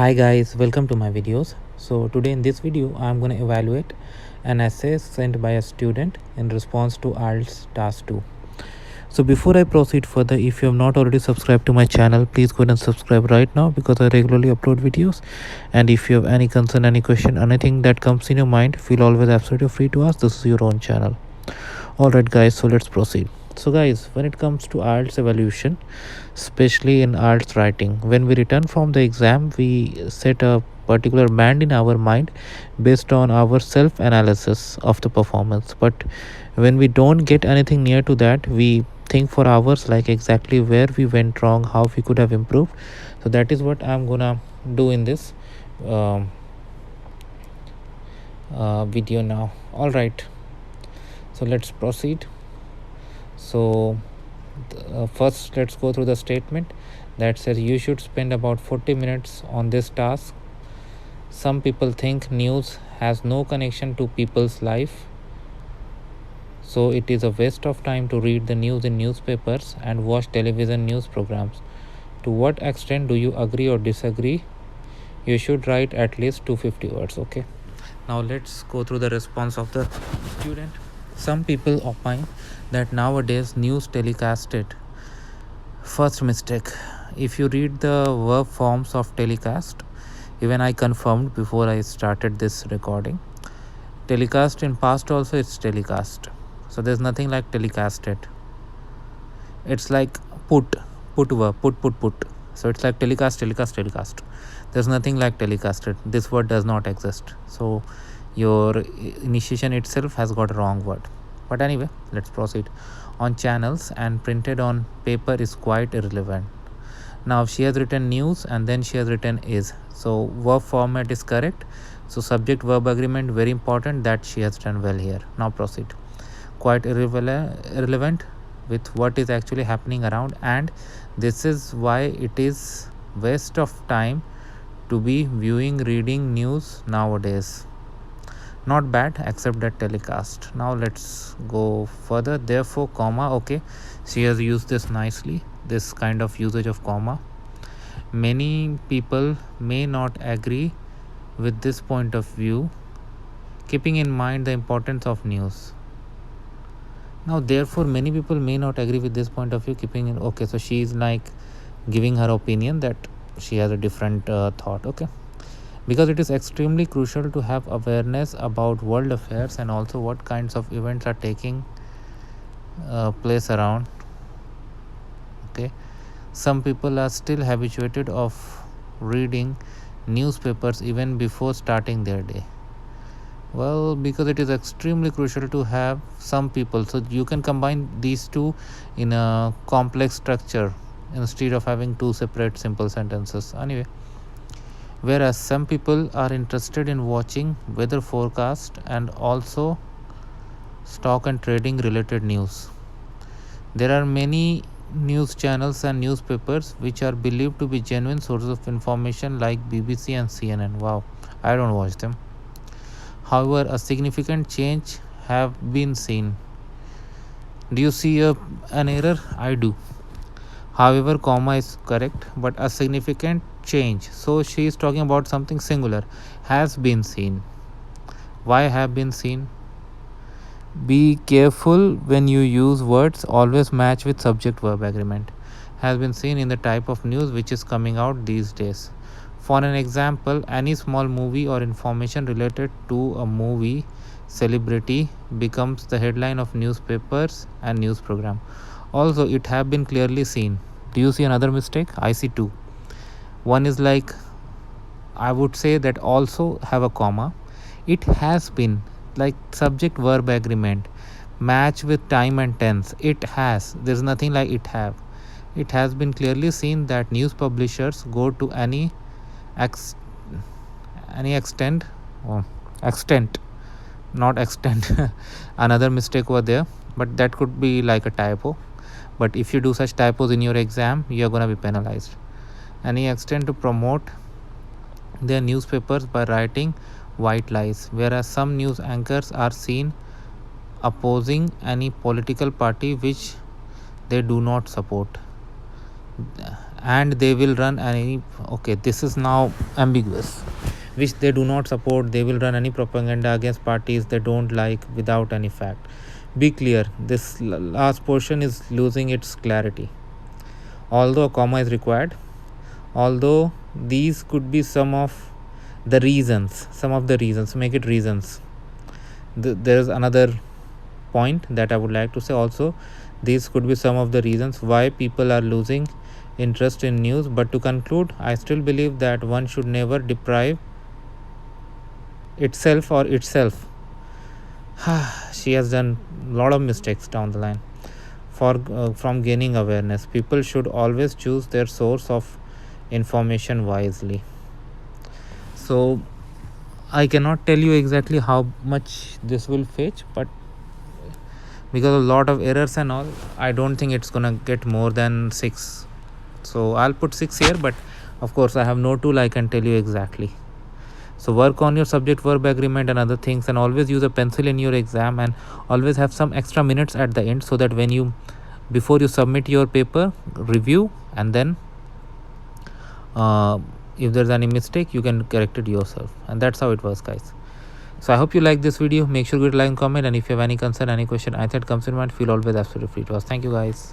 Hi guys, welcome to my videos. So today in this video I'm going to evaluate an essay sent by a student in response to IELTS task 2. So before I proceed further, if you have not already subscribed to my channel, please go ahead and subscribe right now because I regularly upload videos. And if you have any concern, any question, anything that comes in your mind, feel always absolutely free to ask. This is your own channel. Alright guys, so let's proceed. So guys, when it comes to IELTS evaluation, especially in IELTS writing, when we return from the exam, we set a particular band in our mind based on our self analysis of the performance. But when we don't get anything near to that, we think for hours like exactly where we went wrong, how we could have improved. So that is what I'm gonna do in this um, video now. All right, so let's proceed. So first let's go through the statement that says you should spend about 40 minutes on this task. Some people think news has no connection to people's life, so it is a waste of time to read the news in newspapers and watch television news programs. To what extent do you agree or disagree? You should write at least 250 words. Okay, now let's go through the response of the student. Some people opine that nowadays news telecasted. First mistake. If you read the verb forms of telecast, even I confirmed before I started this recording. Telecast in past also it's telecast. So there's nothing like telecasted. It's like put verb, put. So it's like telecast. There's nothing like telecasted. This word does not exist. So your initiation itself has got a wrong word. But anyway, let's proceed. On channels and printed on paper is quite irrelevant. Now she has written news and then she has written is. So verb format is correct. So subject verb agreement very important, that she has done well here. Now proceed. Quite irrelevant with what is actually happening around, and this is why it is waste of time to be viewing reading news nowadays. Not bad except that telecast. Now let's go further. Therefore, comma. Okay, she has used this nicely, this kind of usage of comma. Many people may not agree with this point of view, keeping in mind the importance of news. Now therefore many people may not agree with this point of view, keeping in, okay, so she is like giving her opinion that she has a different thought. Okay, because it is extremely crucial to have awareness about world affairs and also what kinds of events are taking place around. Okay, some people are still habituated of reading newspapers even before starting their day. Well, because it is extremely crucial to have some people, so you can combine these two in a complex structure instead of having two separate simple sentences. Anyway, whereas some people are interested in watching weather forecast and also stock and trading related news. There are many news channels and newspapers which are believed to be genuine sources of information like BBC and CNN. Wow, I don't watch them. However, a significant change have been seen. Do you see an error? I do. However, comma is correct, but a significant change. So she is talking about something singular. Has been seen. Why have been seen? Be careful when you use words. Always match with subject verb agreement. Has been seen in the type of news which is coming out these days. For an example, any small movie or information related to a movie celebrity becomes the headline of newspapers and news program. Also, it have been clearly seen. Do you see another mistake? I see two. One is like, I would say that also have a comma. It has been, like subject verb agreement, match with time and tense. It has. There's nothing like it have. It has been clearly seen that news publishers go to any extent, not extent. Another mistake over there, but that could be like a typo. But if you do such typos in your exam, you're gonna be penalized. Any extent to promote their newspapers by writing white lies, whereas some news anchors are seen opposing any political party which they do not support. and they will run any, okay, this is now ambiguous, which they do not support. They will run any propaganda against parties they don't like without any fact. Be clear, this last portion is losing its clarity. Although a comma is required, although these could be some of the reasons, make it reasons. There is another point that I would like to say also. These could be some of the reasons why people are losing interest in news. But to conclude, I still believe that one should never deprive itself or itself. She has done a lot of mistakes down the line. From gaining awareness, people should always choose their source of information wisely. So I cannot tell you exactly how much this will fetch, but because of a lot of errors and all, I don't think it's gonna get more than 6. So I'll put 6 here, but of course I have no tool I can tell you exactly. So work on your subject verb agreement and other things, and always use a pencil in your exam, and always have some extra minutes at the end, so that when you, before you submit your paper, review, and then if there's any mistake, you can correct it yourself. And that's how it works, guys. So I hope you like this video. Make sure you like and comment, and if you have any concern, any question, I thought comes in mind, feel always absolutely free to us. Thank you, guys.